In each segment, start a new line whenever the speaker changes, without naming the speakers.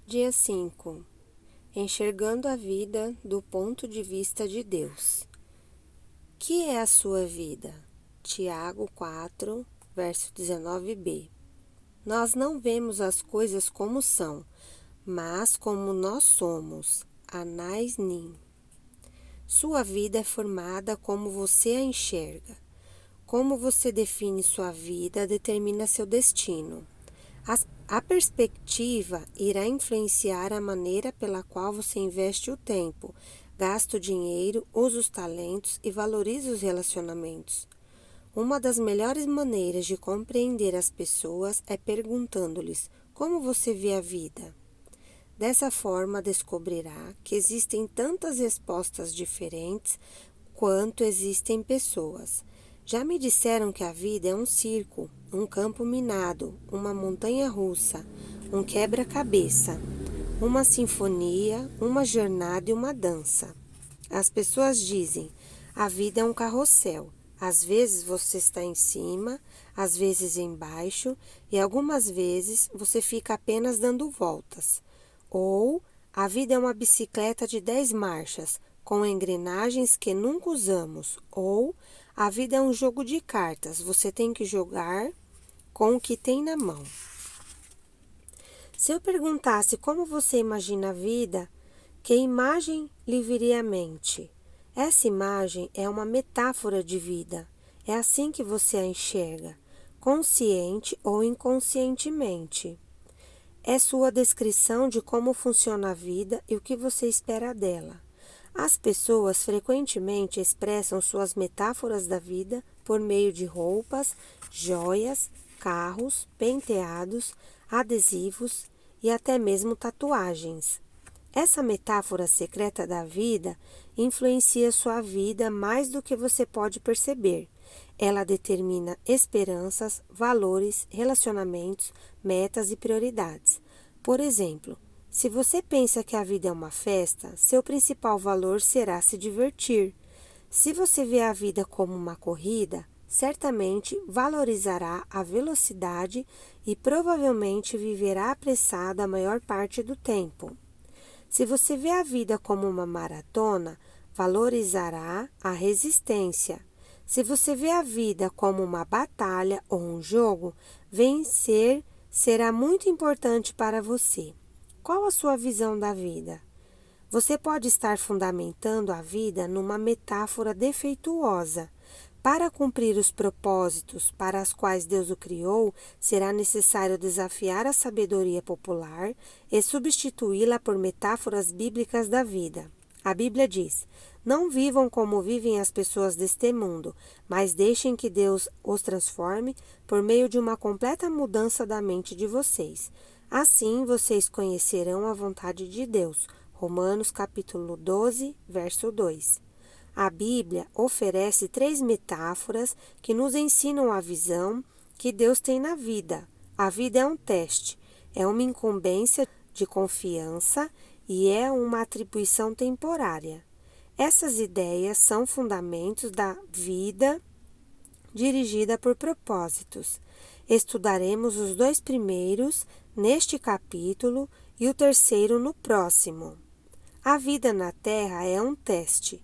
Dia 5. Enxergando a vida do ponto de vista de Deus. Que é a sua vida? Tiago 4, verso 19b. Nós não vemos as coisas como são, mas como nós somos. Anais Nin. Sua vida é formada como você a enxerga. Como você define sua vida determina seu destino. A perspectiva irá influenciar a maneira pela qual você investe o tempo, gasta o dinheiro, usa os talentos e valoriza os relacionamentos. Uma das melhores maneiras de compreender as pessoas é perguntando-lhes como você vê a vida. Dessa forma, descobrirá que existem tantas respostas diferentes quanto existem pessoas. Já me disseram que a vida é um circo, um campo minado, uma montanha russa, um quebra-cabeça, uma sinfonia, uma jornada e uma dança. As pessoas dizem: a vida é um carrossel. Às vezes você está em cima, às vezes embaixo e algumas vezes você fica apenas dando voltas. Ou a vida é uma bicicleta de 10 marchas, com engrenagens que nunca usamos. Ou a vida é um jogo de cartas, você tem que jogar com o que tem na mão. Se eu perguntasse como você imagina a vida, que imagem lhe viria à mente? Essa imagem é uma metáfora de vida. É assim que você a enxerga, consciente ou inconscientemente. É sua descrição de como funciona a vida e o que você espera dela. As pessoas frequentemente expressam suas metáforas da vida por meio de roupas, joias, carros, penteados, adesivos e até mesmo tatuagens. Essa metáfora secreta da vida influencia sua vida mais do que você pode perceber. Ela determina esperanças, valores, relacionamentos, metas e prioridades. Por exemplo, se você pensa que a vida é uma festa, seu principal valor será se divertir. Se você vê a vida como uma corrida, certamente valorizará a velocidade e provavelmente viverá apressado a maior parte do tempo. Se você vê a vida como uma maratona, valorizará a resistência. Se você vê a vida como uma batalha ou um jogo, vencer será muito importante para você. Qual a sua visão da vida? Você pode estar fundamentando a vida numa metáfora defeituosa. Para cumprir os propósitos para os quais Deus o criou, será necessário desafiar a sabedoria popular e substituí-la por metáforas bíblicas da vida. A Bíblia diz: não vivam como vivem as pessoas deste mundo, mas deixem que Deus os transforme por meio de uma completa mudança da mente de vocês. Assim vocês conhecerão a vontade de Deus. Romanos capítulo 12, verso 2. A Bíblia oferece 3 metáforas que nos ensinam a visão que Deus tem na vida. A vida é um teste, é uma incumbência de confiança e é uma atribuição temporária. Essas ideias são fundamentos da vida dirigida por propósitos. Estudaremos os 2 primeiros neste capítulo e o terceiro no próximo. A vida na Terra é um teste.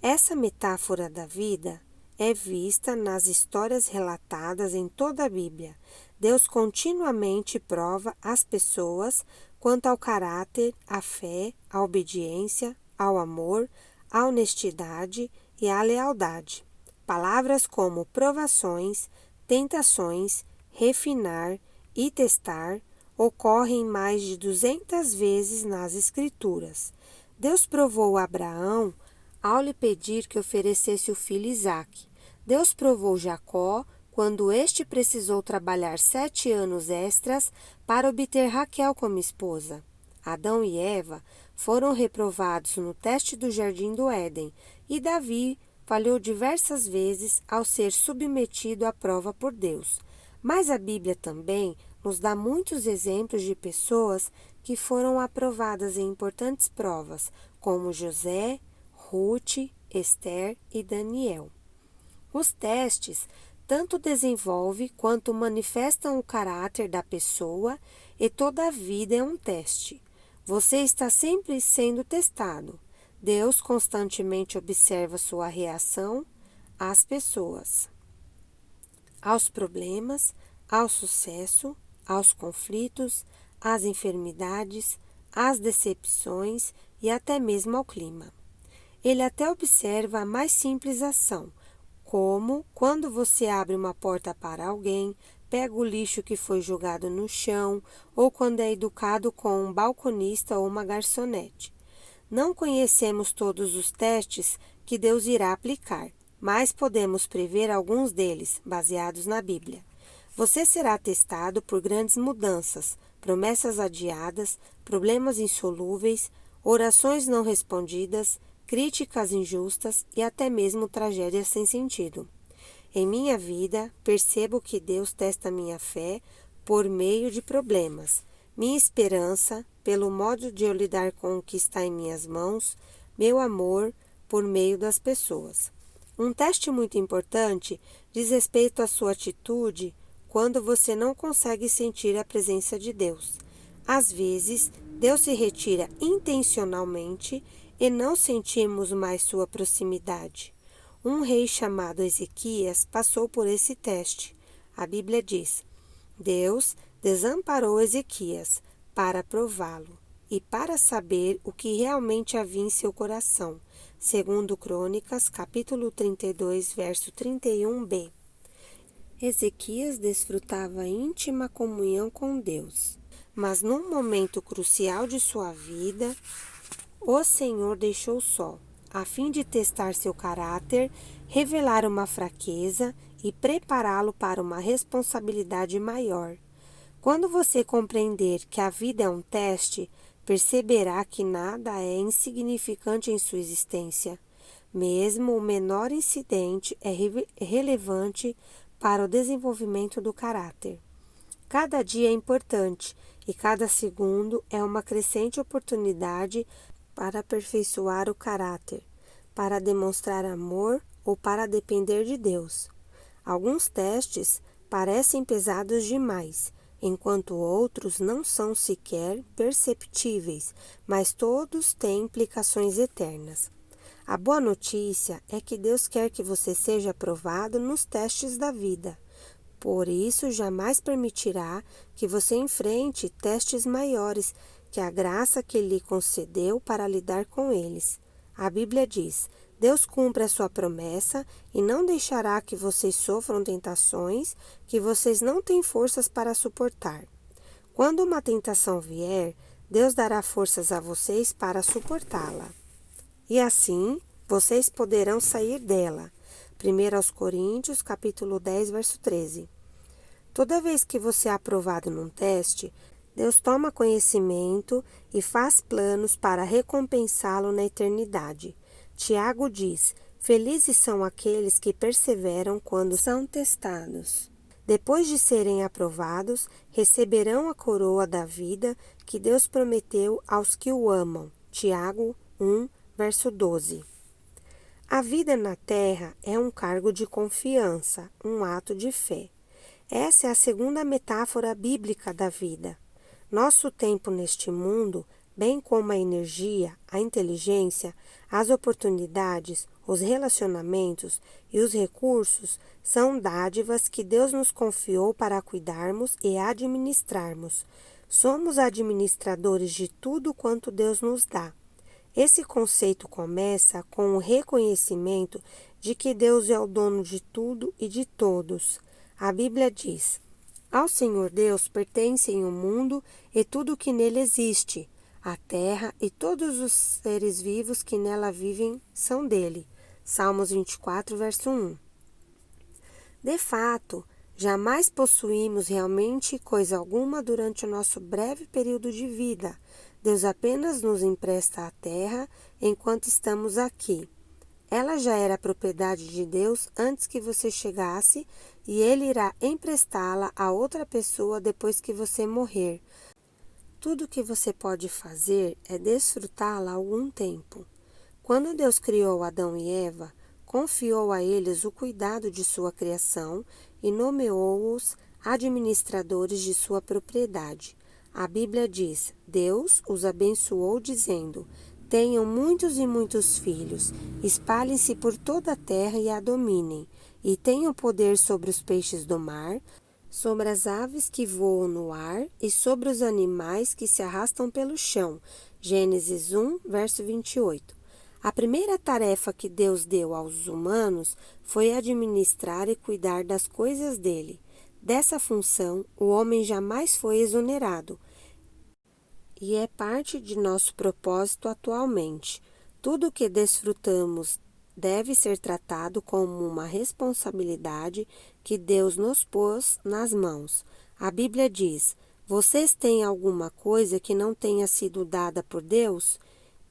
Essa metáfora da vida é vista nas histórias relatadas em toda a Bíblia. Deus continuamente prova as pessoas quanto ao caráter, à fé, à obediência, ao amor, à honestidade e à lealdade. Palavras como provações, tentações, refinar e testar ocorrem mais de 200 vezes nas Escrituras. Deus provou a Abraão ao lhe pedir que oferecesse o filho Isaque. Deus provou Jacó quando este precisou trabalhar 7 anos extras para obter Raquel como esposa. Adão e Eva foram reprovados no teste do Jardim do Éden e Davi falhou diversas vezes ao ser submetido à prova por Deus. Mas a Bíblia também nos dá muitos exemplos de pessoas que foram aprovadas em importantes provas, como José, Ruth, Esther e Daniel. Os testes tanto desenvolvem quanto manifestam o caráter da pessoa e toda a vida é um teste. Você está sempre sendo testado. Deus constantemente observa sua reação às pessoas, aos problemas, ao sucesso, aos conflitos, às enfermidades, às decepções e até mesmo ao clima. Ele até observa a mais simples ação, como quando você abre uma porta para alguém, pega o lixo que foi jogado no chão ou quando é educado com um balconista ou uma garçonete. Não conhecemos todos os testes que Deus irá aplicar, mas podemos prever alguns deles, baseados na Bíblia. Você será testado por grandes mudanças, promessas adiadas, problemas insolúveis, orações não respondidas, críticas injustas e até mesmo tragédias sem sentido. Em minha vida, percebo que Deus testa minha fé por meio de problemas, minha esperança pelo modo de eu lidar com o que está em minhas mãos, meu amor por meio das pessoas. Um teste muito importante diz respeito à sua atitude quando você não consegue sentir a presença de Deus. Às vezes, Deus se retira intencionalmente e não sentimos mais sua proximidade. Um rei chamado Ezequias passou por esse teste. A Bíblia diz: Deus desamparou Ezequias para prová-lo e para saber o que realmente havia em seu coração. Segundo Crônicas, capítulo 32, verso 31b. Ezequias desfrutava íntima comunhão com Deus, mas num momento crucial de sua vida, o Senhor deixou só, a fim de testar seu caráter, revelar uma fraqueza e prepará-lo para uma responsabilidade maior. Quando você compreender que a vida é um teste, perceberá que nada é insignificante em sua existência. Mesmo o menor incidente é relevante para o desenvolvimento do caráter. Cada dia é importante e cada segundo é uma crescente oportunidade para aperfeiçoar o caráter, para demonstrar amor ou para depender de Deus. Alguns testes parecem pesados demais, enquanto outros não são sequer perceptíveis, mas todos têm implicações eternas. A boa notícia é que Deus quer que você seja aprovado nos testes da vida. Por isso, jamais permitirá que você enfrente testes maiores que a graça que lhe concedeu para lidar com eles. A Bíblia diz: Deus cumpre a sua promessa e não deixará que vocês sofram tentações que vocês não têm forças para suportar. Quando uma tentação vier, Deus dará forças a vocês para suportá-la. E assim, vocês poderão sair dela. 1 Coríntios, capítulo 10, verso 13. Toda vez que você é aprovado num teste, Deus toma conhecimento e faz planos para recompensá-lo na eternidade. Tiago diz: felizes são aqueles que perseveram quando são testados. Depois de serem aprovados, receberão a coroa da vida que Deus prometeu aos que o amam. Tiago 1, verso 12. A vida na terra é um cargo de confiança, um ato de fé. Essa é a segunda metáfora bíblica da vida. Nosso tempo neste mundo, bem como a energia, a inteligência, as oportunidades, os relacionamentos e os recursos, são dádivas que Deus nos confiou para cuidarmos e administrarmos. Somos administradores de tudo quanto Deus nos dá. Esse conceito começa com o reconhecimento de que Deus é o dono de tudo e de todos. A Bíblia diz: ao Senhor Deus pertencem o mundo e tudo o que nele existe. A terra e todos os seres vivos que nela vivem são dele. Salmos 24, verso 1. De fato, jamais possuímos realmente coisa alguma durante o nosso breve período de vida. Deus apenas nos empresta a terra enquanto estamos aqui. Ela já era propriedade de Deus antes que você chegasse e Ele irá emprestá-la a outra pessoa depois que você morrer. Tudo o que você pode fazer é desfrutá-la algum tempo. Quando Deus criou Adão e Eva, confiou a eles o cuidado de sua criação e nomeou-os administradores de sua propriedade. A Bíblia diz: Deus os abençoou dizendo: tenham muitos e muitos filhos, espalhem-se por toda a terra e a dominem, e tenham poder sobre os peixes do mar, sobre as aves que voam no ar e sobre os animais que se arrastam pelo chão. Gênesis 1, verso 28. A primeira tarefa que Deus deu aos humanos foi administrar e cuidar das coisas dele. Dessa função, o homem jamais foi exonerado, e é parte de nosso propósito atualmente. Tudo o que desfrutamos deve ser tratado como uma responsabilidade que Deus nos pôs nas mãos. A Bíblia diz: vocês têm alguma coisa que não tenha sido dada por Deus?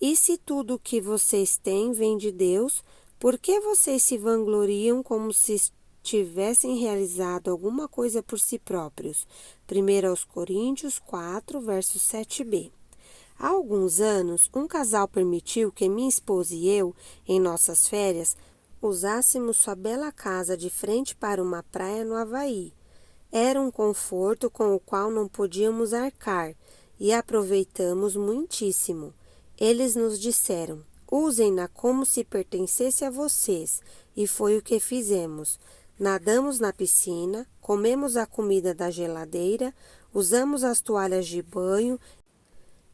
E se tudo o que vocês têm vem de Deus, por que vocês se vangloriam como se tivessem realizado alguma coisa por si próprios? 1 Coríntios 4, verso 7b. Há alguns anos, um casal permitiu que minha esposa e eu, em nossas férias, usássemos sua bela casa de frente para uma praia no Havaí. Era um conforto com o qual não podíamos arcar e aproveitamos muitíssimo. Eles nos disseram: usem-na como se pertencesse a vocês, e foi o que fizemos. Nadamos na piscina, comemos a comida da geladeira, usamos as toalhas de banho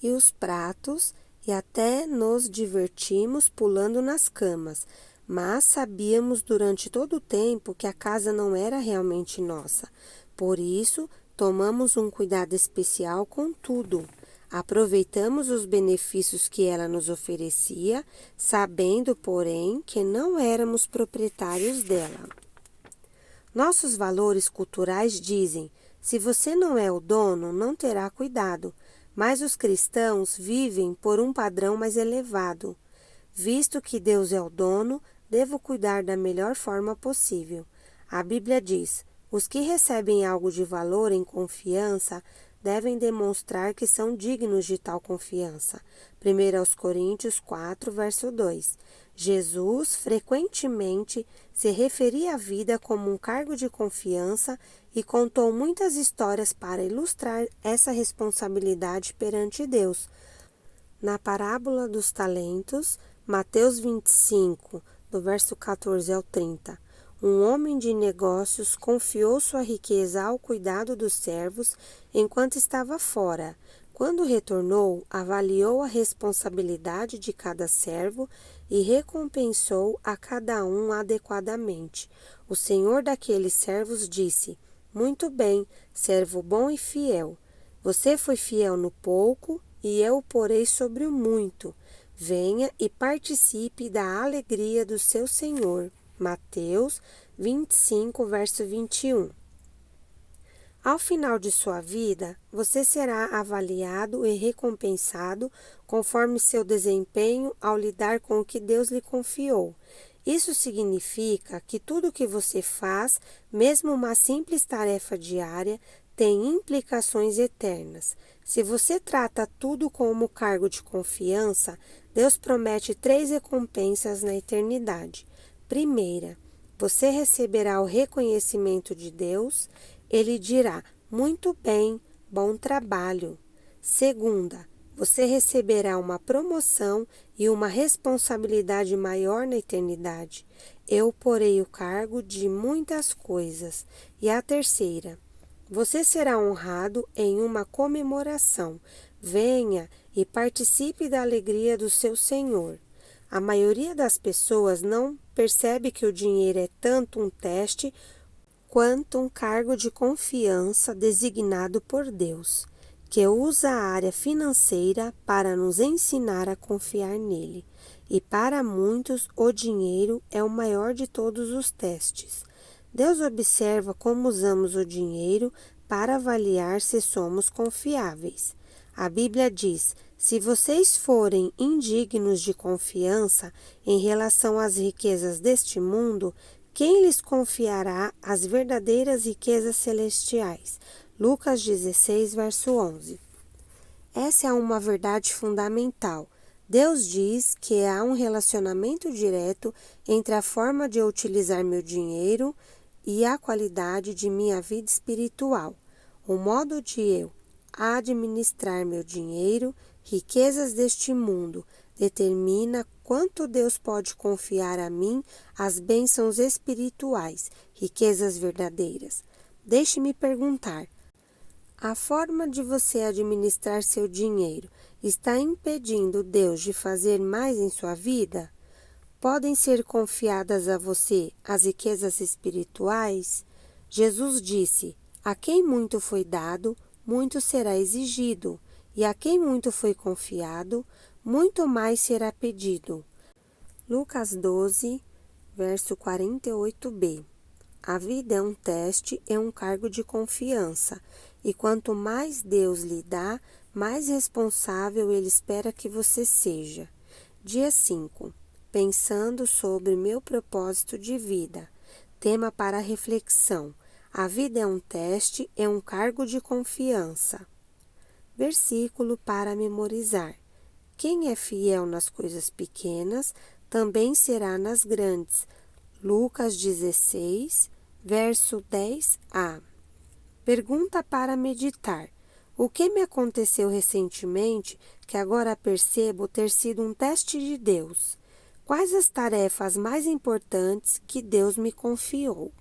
e os pratos e até nos divertimos pulando nas camas, mas sabíamos durante todo o tempo que a casa não era realmente nossa. Por isso, tomamos um cuidado especial com tudo. Aproveitamos os benefícios que ela nos oferecia, sabendo, porém, que não éramos proprietários dela. Nossos valores culturais dizem: se você não é o dono, não terá cuidado. Mas os cristãos vivem por um padrão mais elevado. Visto que Deus é o dono, devo cuidar da melhor forma possível. A Bíblia diz: os que recebem algo de valor em confiança devem demonstrar que são dignos de tal confiança. 1 Coríntios 4, verso 2. Jesus frequentemente se referia à vida como um cargo de confiança e contou muitas histórias para ilustrar essa responsabilidade perante Deus. Na parábola dos talentos, Mateus 25, do verso 14 ao 30, um homem de negócios confiou sua riqueza ao cuidado dos servos enquanto estava fora. Quando retornou, avaliou a responsabilidade de cada servo e recompensou a cada um adequadamente. O senhor daqueles servos disse: muito bem, servo bom e fiel. Você foi fiel no pouco, e eu o porei sobre o muito. Venha e participe da alegria do seu senhor. Mateus 25, verso 21. Ao final de sua vida, você será avaliado e recompensado conforme seu desempenho ao lidar com o que Deus lhe confiou. Isso significa que tudo o que você faz, mesmo uma simples tarefa diária, tem implicações eternas. Se você trata tudo como cargo de confiança, Deus promete 3 recompensas na eternidade. Primeira, você receberá o reconhecimento de Deus. Ele dirá: muito bem, bom trabalho. Segunda, você receberá uma promoção e uma responsabilidade maior na eternidade. Eu porei o cargo de muitas coisas. E a terceira, você será honrado em uma comemoração. Venha e participe da alegria do seu Senhor. A maioria das pessoas não percebe que o dinheiro é tanto um teste quanto um cargo de confiança designado por Deus, que usa a área financeira para nos ensinar a confiar nele. E para muitos, o dinheiro é o maior de todos os testes. Deus observa como usamos o dinheiro para avaliar se somos confiáveis. A Bíblia diz: se vocês forem indignos de confiança em relação às riquezas deste mundo, quem lhes confiará as verdadeiras riquezas celestiais? Lucas 16, verso 11. Essa é uma verdade fundamental. Deus diz que há um relacionamento direto entre a forma de eu utilizar meu dinheiro e a qualidade de minha vida espiritual. O modo de eu administrar meu dinheiro, riquezas deste mundo, determina quanto Deus pode confiar a mim as bênçãos espirituais, riquezas verdadeiras. Deixe-me perguntar: a forma de você administrar seu dinheiro está impedindo Deus de fazer mais em sua vida? Podem ser confiadas a você as riquezas espirituais? Jesus disse: a quem muito foi dado, muito será exigido, e a quem muito foi confiado, muito mais será pedido. Lucas 12, verso 48b. A vida é um teste, é um cargo de confiança, e quanto mais Deus lhe dá, mais responsável Ele espera que você seja. Dia 5. Pensando sobre meu propósito de vida. Tema para reflexão. A vida é um teste, é um cargo de confiança. Versículo para memorizar. Quem é fiel nas coisas pequenas, também será nas grandes. Lucas 16, verso 10a. Pergunta para meditar. O que me aconteceu recentemente que agora percebo ter sido um teste de Deus? Quais as tarefas mais importantes que Deus me confiou?